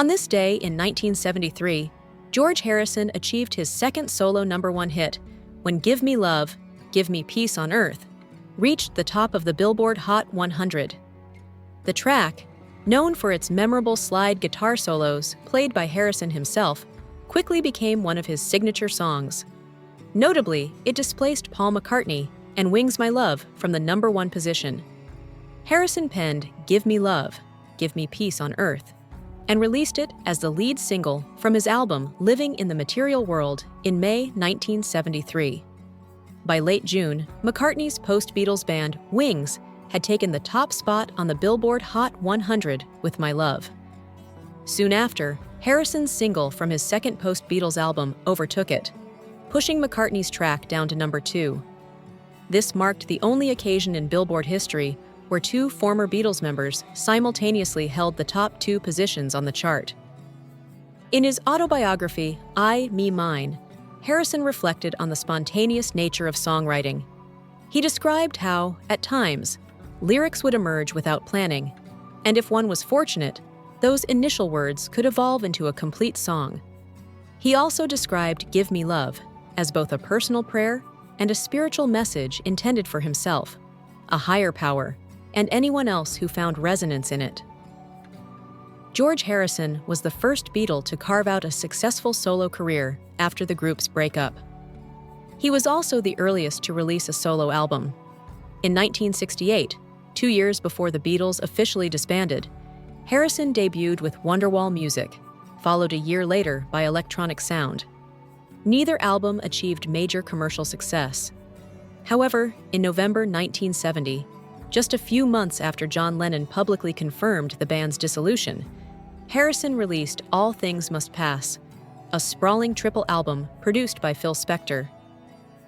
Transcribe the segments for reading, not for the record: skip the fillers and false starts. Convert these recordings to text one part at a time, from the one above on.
On this day in 1973, George Harrison achieved his second solo #1 hit when Give Me Love, Give Me Peace on Earth reached the top of the Billboard Hot 100. The track, known for its memorable slide guitar solos played by Harrison himself, quickly became one of his signature songs. Notably, it displaced Paul McCartney and Wings My Love from the #1 position. Harrison penned Give Me Love, Give Me Peace on Earth, and released it as the lead single from his album Living in the Material World in May 1973. By late June, McCartney's post-Beatles band Wings had taken the top spot on the Billboard Hot 100 with My Love. Soon after, Harrison's single from his second post-Beatles album overtook it, pushing McCartney's track down to #2. This marked the only occasion in Billboard history where two former Beatles members simultaneously held the top 2 positions on the chart. In his autobiography, I, Me, Mine, Harrison reflected on the spontaneous nature of songwriting. He described how, at times, lyrics would emerge without planning, and if one was fortunate, those initial words could evolve into a complete song. He also described Give Me Love as both a personal prayer and a spiritual message intended for himself, a higher power, and anyone else who found resonance in it. George Harrison was the first Beatle to carve out a successful solo career after the group's breakup. He was also the earliest to release a solo album. In 1968, 2 years before the Beatles officially disbanded, Harrison debuted with Wonderwall Music, followed a year later by Electronic Sound. Neither album achieved major commercial success. However, in November 1970, just a few months after John Lennon publicly confirmed the band's dissolution, Harrison released All Things Must Pass, a sprawling triple album produced by Phil Spector.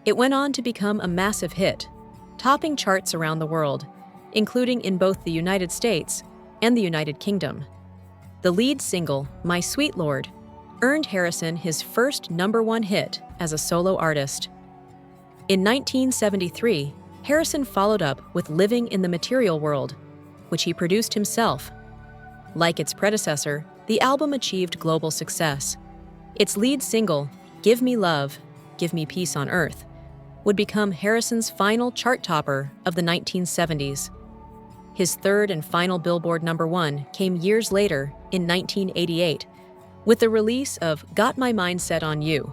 It went on to become a massive hit, topping charts around the world, including in both the United States and the United Kingdom. The lead single, My Sweet Lord, earned Harrison his first #1 hit as a solo artist. In 1973, Harrison followed up with Living in the Material World, which he produced himself. Like its predecessor, the album achieved global success. Its lead single, Give Me Love, Give Me Peace on Earth, would become Harrison's final chart topper of the 1970s. His third and final Billboard #1 came years later in 1988, with the release of Got My Mind Set on You.